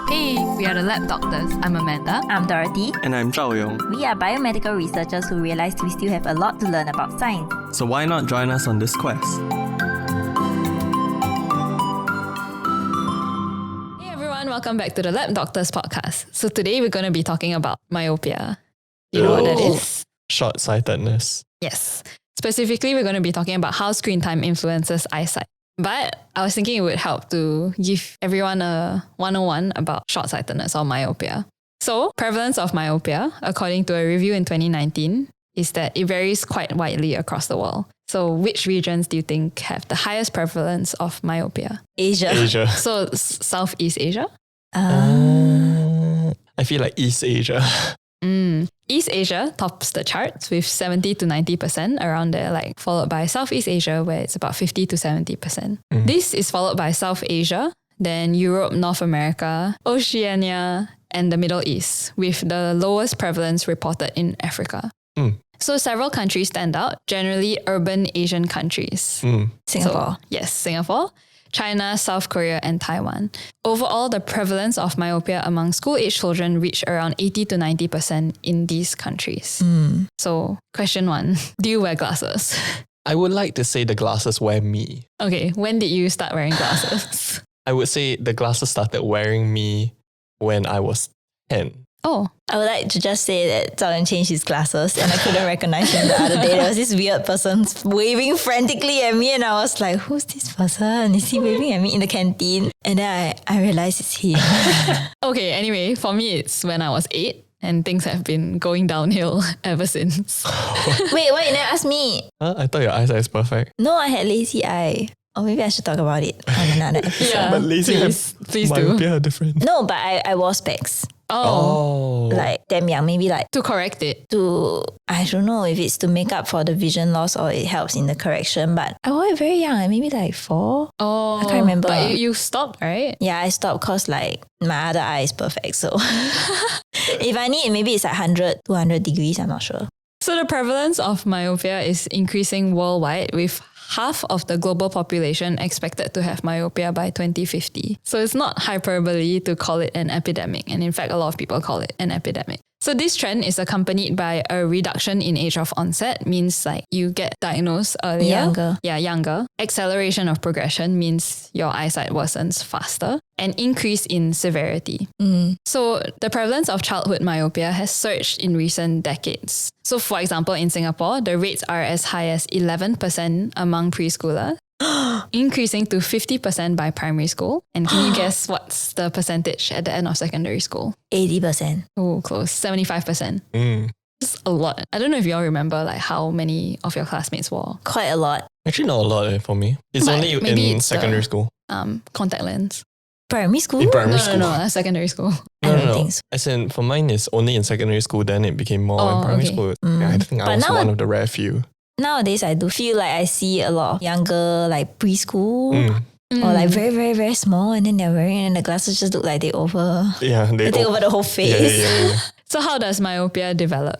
Hey, we are the Lab Doctors. I'm Amanda. I'm Dorothy. And I'm Zhao Yong. We are biomedical researchers who realized we still have a lot to learn about science. So why not join us on this quest? Hey everyone, welcome back to the Lab Doctors podcast. So today we're going to be talking about myopia. Do you know what that is? Short-sightedness. Yes. Specifically, we're going to be talking about how screen time influences eyesight. But I was thinking it would help to give everyone a 101 about short-sightedness or myopia. So, prevalence of myopia, according to a review in 2019, is that it varies quite widely across the world. So, which regions do you think have the highest prevalence of myopia? Asia. So, Southeast Asia? I feel like East Asia. East Asia tops the charts with 70 to 90% around there, like followed by Southeast Asia where it's about 50 to 70%. This is followed by South Asia, then Europe, North America, Oceania, and the Middle East, with the lowest prevalence reported in Africa. So several countries stand out, generally urban Asian countries. Singapore. So, yes, Singapore, China, South Korea, and Taiwan. Overall, the prevalence of myopia among school-age children reached around 80 to 90% in these countries. So, question 1, do you wear glasses? I would like to say the glasses wear me. Okay, when did you start wearing glasses? I would say the glasses started wearing me when I was 10. Oh, I would like to just say that Zhao Yong changed his glasses and I couldn't recognize him the other day. There was this weird person waving frantically at me and I was like, who's this person? Is he waving at me in the canteen? And then I realized it's him. okay, anyway, for me it's when I was 8 and things have been going downhill ever since. Wait, why you never ask me? I thought your eyesight is perfect. No, I had lazy eye. Or maybe I should talk about it on another episode. Yeah, But lazy please do. myopia are different. No, but I wore specs. Oh, Like damn young, maybe like to correct it. I don't know if it's to make up for the vision loss or it helps in the correction, but I wore it very young, maybe like 4. Oh, I can't remember. But you stopped, right? Yeah, I stopped because like my other eye is perfect. So if I need, maybe it's like 100, 200 degrees, I'm not sure. So the prevalence of myopia is increasing worldwide with half of the global population expected to have myopia by 2050. So it's not hyperbole to call it an epidemic. And in fact, a lot of people call it an epidemic. So this trend is accompanied by a reduction in age of onset, means like you get diagnosed earlier. Younger. Yeah, younger. Acceleration of progression means your eyesight worsens faster. And increase in severity. So the prevalence of childhood myopia has surged in recent decades. So for example, in Singapore, the rates are as high as 11% among preschoolers, increasing to 50% by primary school. And can you guess what's the percentage at the end of secondary school? 80%. Oh, close. 75%. It's a lot. I don't know if you all remember like how many of your classmates wore Quite a lot. Actually, not a lot for me. It's But only maybe in it's secondary school. contact lens. Primary school? In primary school. No, that's secondary school. I don't think so. As in, for mine, it's only in secondary school, then it became more Oh, in primary okay. school. Yeah, I think I But was now- one of the rare few. Nowadays, I do feel like I see a lot of younger, like preschool or like very, very, very small, and then they're wearing, and the glasses just look like they Yeah, they take over the whole face. Yeah. So how does myopia develop?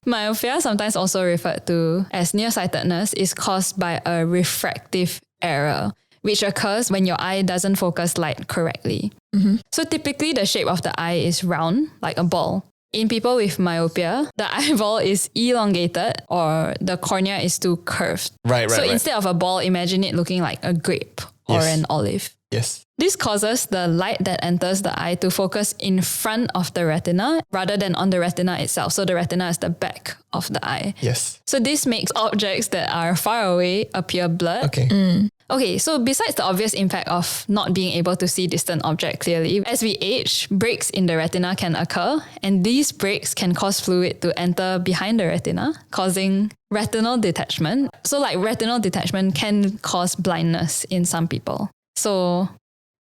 Myopia, sometimes also referred to as nearsightedness, is caused by a refractive error, which occurs when your eye doesn't focus light correctly. So typically the shape of the eye is round, like a ball. In people with myopia, the eyeball is elongated or the cornea is too curved. Right. So instead of a ball, imagine it looking like a grape or Yes. an olive. Yes. This causes the light that enters the eye to focus in front of the retina rather than on the retina itself. So the retina is the back of the eye. Yes. So this makes objects that are far away appear blurred. Okay. Okay, so besides the obvious impact of not being able to see distant objects clearly, as we age, breaks in the retina can occur, and these breaks can cause fluid to enter behind the retina, causing retinal detachment. So like retinal detachment can cause blindness in some people. So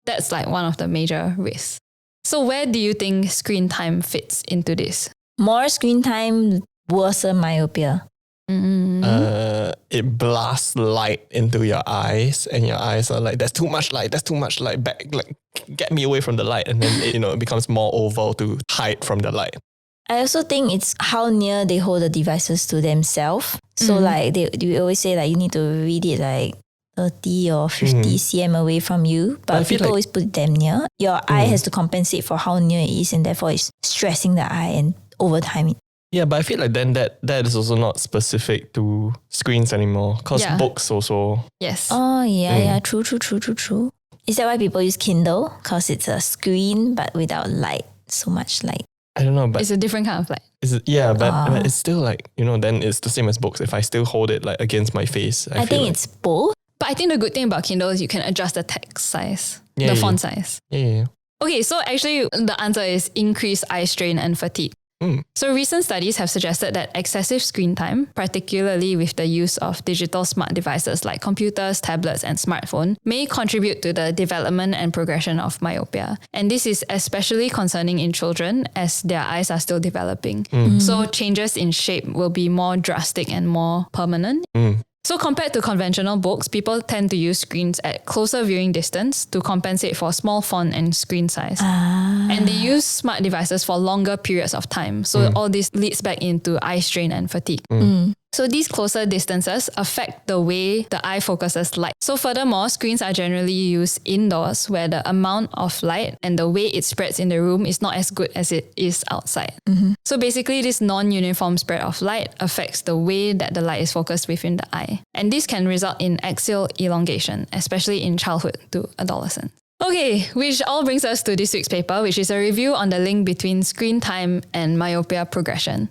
that's like one of the major risks. So where do you think screen time fits into this? More screen time, worsen myopia. It blasts light into your eyes, and your eyes are like, "There's too much light. There's too much light. Back, like, get me away from the light." And then it becomes more oval to hide from the light. I also think it's how near they hold the devices to themselves. So like they always say like you need to read it like 30 or 50 cm away from you, I but feel people like- always put it damn near. Your eye has to compensate for how near it is, and therefore it's stressing the eye, and over time it. Yeah, but I feel like then that is also not specific to screens anymore. Because Yeah. books also. Yes. Oh yeah, true. Is that why people use Kindle? Because it's a screen but without light, so much light. I don't know, but It's a different kind of light. but it's still like, then it's the same as books. If I still hold it like against my face, I think it's both. But I think the good thing about Kindle is you can adjust the text size, Yeah, the yeah. font size. Yeah. Okay, so actually the answer is increased eye strain and fatigue. So recent studies have suggested that excessive screen time, particularly with the use of digital smart devices like computers, tablets, and smartphone, may contribute to the development and progression of myopia. And this is especially concerning in children as their eyes are still developing. So changes in shape will be more drastic and more permanent. So compared to conventional books, people tend to use screens at closer viewing distance to compensate for small font and screen size. And they use smart devices for longer periods of time. So all this leads back into eye strain and fatigue. So these closer distances affect the way the eye focuses light. So furthermore, screens are generally used indoors where the amount of light and the way it spreads in the room is not as good as it is outside. So basically this non-uniform spread of light affects the way that the light is focused within the eye. And this can result in axial elongation, especially in childhood to adolescence. Okay, which all brings us to this week's paper, which is a review on the link between screen time and myopia progression.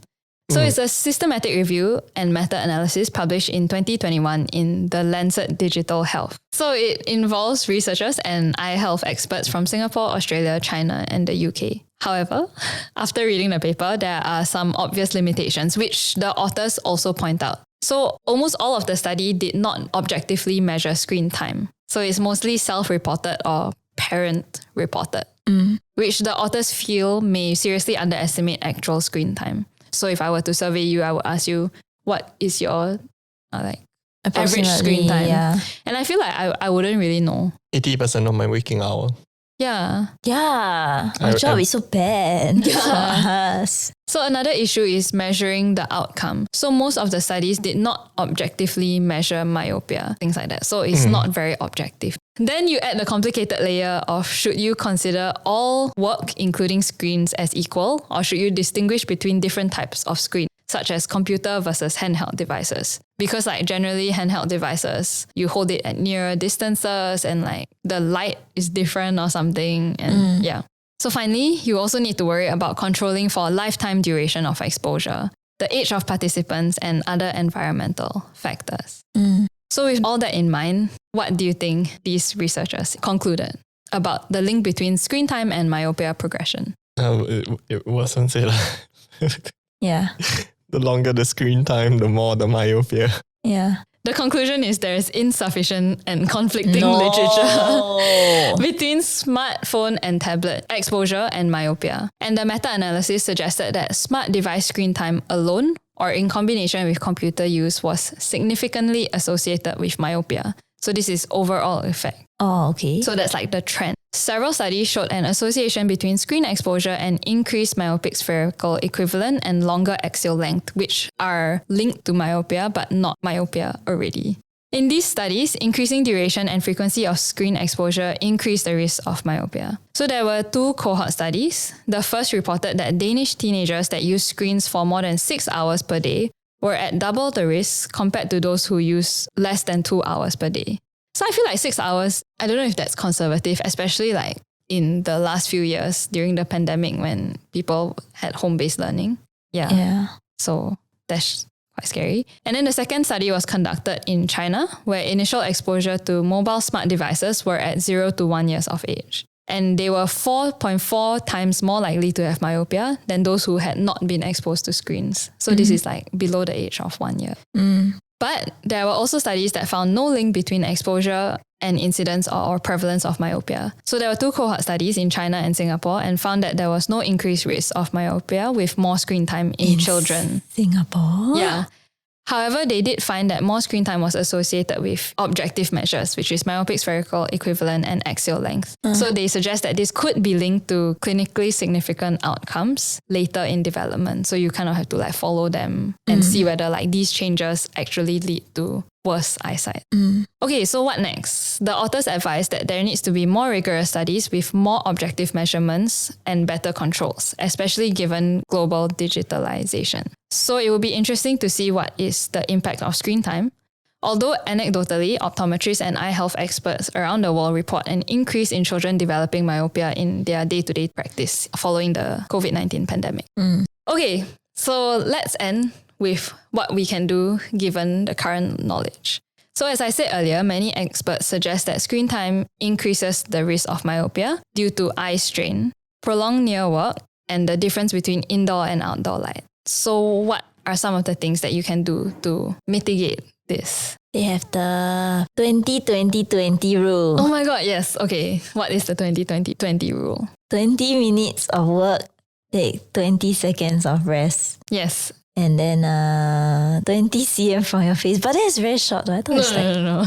So it's a systematic review and meta-analysis published in 2021 in The Lancet Digital Health. So it involves researchers and eye health experts from Singapore, Australia, China, and the UK. However, after reading the paper, there are some obvious limitations, which the authors also point out. So almost all of the study did not objectively measure screen time. So it's mostly self-reported or parent-reported, which the authors feel may seriously underestimate actual screen time. So if I were to survey you, I would ask you, what is your average screen time? Yeah. And I feel like I wouldn't really know. 80% of my waking hour. Yeah. Yeah. Our job is so bad. Yeah. So another issue is measuring the outcome. So most of the studies did not objectively measure myopia, things like that. So it's not very objective. Then you add the complicated layer of should you consider all work, including screens, as equal, or should you distinguish between different types of screen, such as computer versus handheld devices? Because generally handheld devices, you hold it at nearer distances and the light is different or something. And yeah. So finally, you also need to worry about controlling for lifetime duration of exposure, the age of participants, and other environmental factors. So with all that in mind, what do you think these researchers concluded about the link between screen time and myopia progression? It wasn't say Yeah. the longer the screen time, the more the myopia. Yeah. The conclusion is there is insufficient and conflicting literature between smartphone and tablet exposure and myopia. And the meta-analysis suggested that smart device screen time alone or in combination with computer use was significantly associated with myopia. So this is overall effect. Oh, okay. So that's the trend. Several studies showed an association between screen exposure and increased myopic spherical equivalent and longer axial length, which are linked to myopia but not myopia already. In these studies, increasing duration and frequency of screen exposure increased the risk of myopia. So there were 2 cohort studies. The first reported that Danish teenagers that use screens for more than 6 hours per day were at double the risk compared to those who use less than 2 hours per day. So I feel 6 hours, I don't know if that's conservative, especially in the last few years during the pandemic when people had home-based learning. Yeah. So that's quite scary. And then the second study was conducted in China, where initial exposure to mobile smart devices were at 0 to 1 years of age. And they were 4.4 times more likely to have myopia than those who had not been exposed to screens. So this is below the age of 1 year. But there were also studies that found no link between exposure and incidence or prevalence of myopia. So there were 2 cohort studies in China and Singapore and found that there was no increased risk of myopia with more screen time in children. Singapore? Yeah. However, they did find that more screen time was associated with objective measures, which is myopic spherical equivalent and axial length. So they suggest that this could be linked to clinically significant outcomes later in development. So you kind of have to follow them and see whether these changes actually lead to worse eyesight. Okay, so what next? The authors advise that there needs to be more rigorous studies with more objective measurements and better controls, especially given global digitalization. So it will be interesting to see what is the impact of screen time. Although anecdotally, optometrists and eye health experts around the world report an increase in children developing myopia in their day-to-day practice following the COVID-19 pandemic. Okay, so let's end with what we can do given the current knowledge. So as I said earlier, many experts suggest that screen time increases the risk of myopia due to eye strain, prolonged near work, and the difference between indoor and outdoor light. So what are some of the things that you can do to mitigate this? They have the 20-20-20 rule. Oh my god, yes. Okay, what is the 20-20-20 rule? 20 minutes of work, take 20 seconds of rest. Yes. And then 20 cm from your face. But that's very short. I thought it's like... No.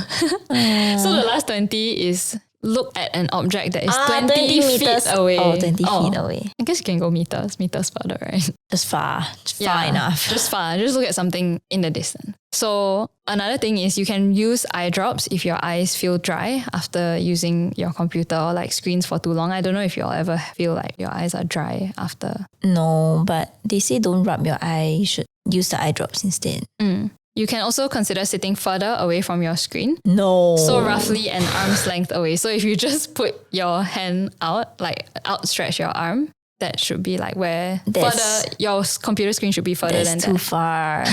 So the last 20 is look at an object that is 20 meters feet away. Oh, 20 feet away. I guess you can go meters further, right? Just far enough. Just far. Just look at something in the distance. So another thing is you can use eye drops if your eyes feel dry after using your computer or like screens for too long. I don't know if you'll ever feel like your eyes are dry after. No, but they say don't rub your eye. You should use the eye drops instead. You can also consider sitting further away from your screen. No. So roughly an arm's length away. So if you just put your hand out, like outstretch your arm, that should be like where further your computer screen should be further than that's that. too far.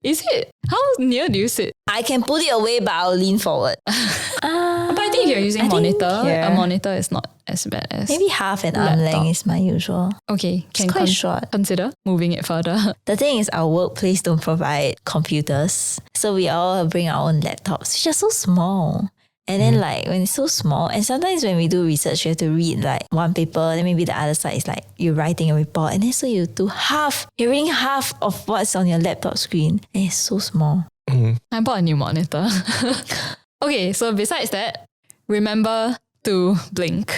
Is it? How near do you sit? I can put it away, but I'll lean forward. But I think if you're using a monitor is not as bad as maybe half an arm laptop. length is my usual. Okay, It's quite short. Consider moving it further. The thing is, our workplace don't provide computers, so we all bring our own laptops, which are so small. And then like when it's so small, and sometimes when we do research, you have to read like one paper, then maybe the other side is like you're writing a report, and then so you're reading half of what's on your laptop screen, and it's so small. I bought a new monitor. Okay, so besides that, remember to blink.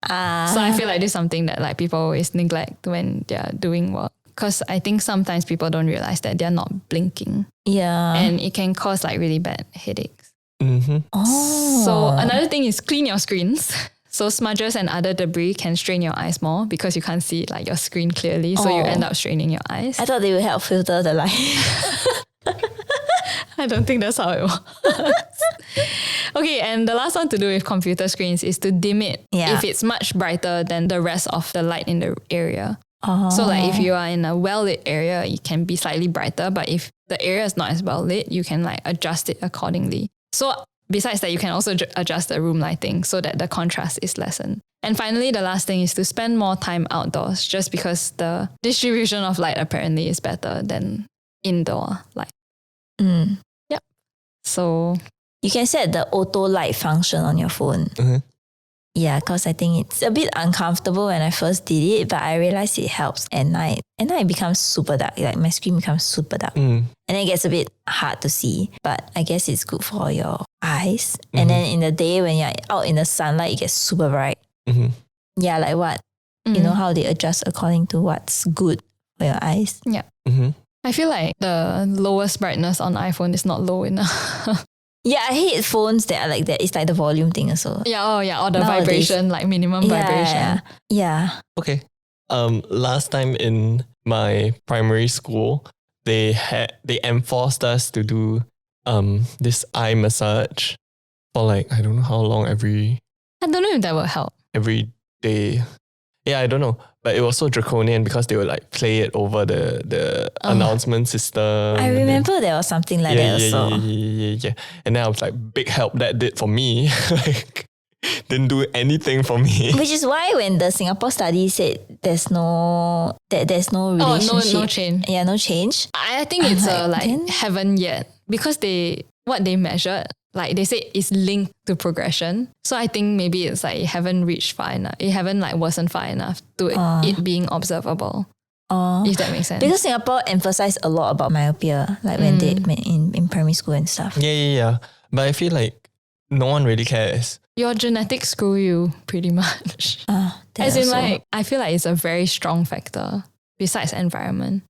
So I feel like this is something that like people always neglect when they're doing work. Because I think sometimes people don't realize that they're not blinking. Yeah. And it can cause like really bad headaches. Oh. So another thing is clean your screens. So smudges and other debris can strain your eyes more because you can't see like your screen clearly. So you end up straining your eyes. I thought they would help filter the light. I don't think that's how it works. Okay, and the last one to do with computer screens is to dim it if it's much brighter than the rest of the light in the area. So like if you are in a well-lit area, it can be slightly brighter, but if the area is not as well-lit, you can like adjust it accordingly. So besides that, you can also adjust the room lighting so that the contrast is lessened. And finally, the last thing is to spend more time outdoors just because the distribution of light apparently is better than indoor light. Yep. So you can set the auto light function on your phone. Yeah, because I think it's a bit uncomfortable when I first did it, but I realized it helps at night. At night it becomes super dark, like my screen becomes super dark. And then it gets a bit hard to see, but I guess it's good for your eyes. And then in the day when you're out in the sunlight, it gets super bright. Yeah, like what? You know how they adjust according to what's good for your eyes. Yeah. I feel like the lowest brightness on iPhone is not low enough. Yeah, I hate phones that are like that. It's like the volume thing also. Or the Nowadays. vibration, like minimum vibration. Yeah. Okay. Last time in my primary school, they enforced us to do this eye massage for like I don't know how long I don't know if that will help. every day. Yeah, I don't know. But it was so draconian because they would like play it over the announcement system. I remember there was something like that also. Yeah. And then I was like, big help that did for me. Like, didn't do anything for me. Which is why when the Singapore study said there's no relationship. No change. Yeah, no change. I think it's haven't yet because what they measured, like they say it's linked to progression. So I think maybe it's like it haven't reached far enough. It haven't like worsened far enough to it being observable. If that makes sense. Because Singapore emphasized a lot about myopia, like when they in primary school and stuff. Yeah. But I feel like no one really cares. Your genetics screw you pretty much. As in like, I feel like it's a very strong factor besides environment.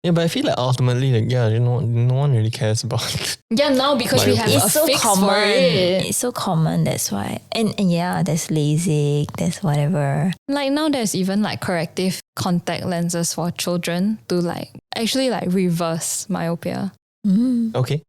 Yeah, but I feel like ultimately, like, yeah, no one really cares about. Yeah, now because we have It's a so fix common. for it. It's so common, that's why. And yeah, there's LASIK, there's whatever. Like now there's even like corrective contact lenses for children to like actually like reverse myopia. Okay.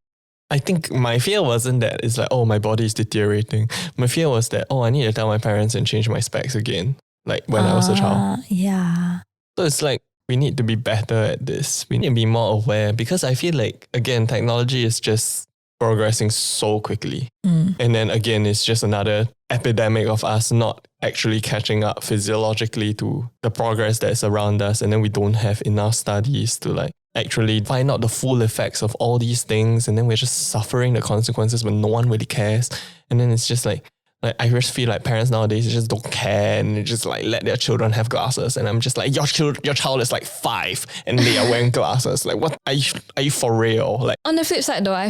I think my fear wasn't that it's like, oh, my body is deteriorating. My fear was that, oh, I need to tell my parents and change my specs again, like when I was a child. Yeah. So it's like, we need to be better at this. We need to be more aware because I feel like, again, technology is just progressing so quickly. And then again, it's just another epidemic of us not actually catching up physiologically to the progress that's around us. And then we don't have enough studies to like actually find out the full effects of all these things. And then we're just suffering the consequences when no one really cares. And then it's just like I just feel like parents nowadays just don't care and they just like let their children have glasses. And I'm just like, your child is like 5 and they are wearing glasses. Like, what are you for real? Like, On the flip side though,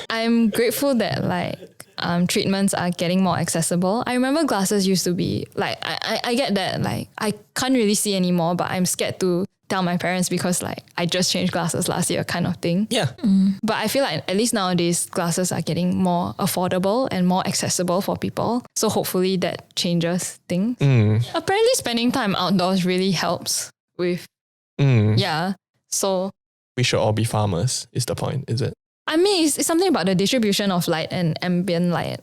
I'm grateful that like treatments are getting more accessible. I remember glasses used to be like I get that like I can't really see anymore, but I'm scared to tell my parents because like I just changed glasses last year kind of thing. yeah. But I feel like at least nowadays glasses are getting more affordable and more accessible for people. So hopefully that changes things. Apparently spending time outdoors really helps with yeah. So We should all be farmers is the point, is it? I mean it's something about the distribution of light and ambient light.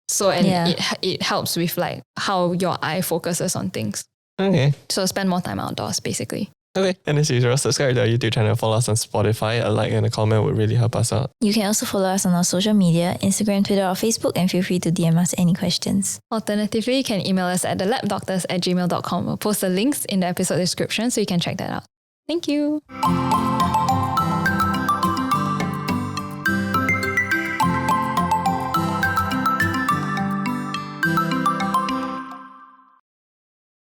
So and it helps with like how your eye focuses on things. Okay. So spend more time outdoors basically. Okay. And as usual, subscribe to our YouTube channel, follow us on Spotify. A like and a comment would really help us out. You can also follow us on our social media, Instagram, Twitter, or Facebook, and feel free to DM us any questions. Alternatively, you can email us at thelabdoctors@gmail.com. We'll post the links in the episode description so you can check that out. Thank you.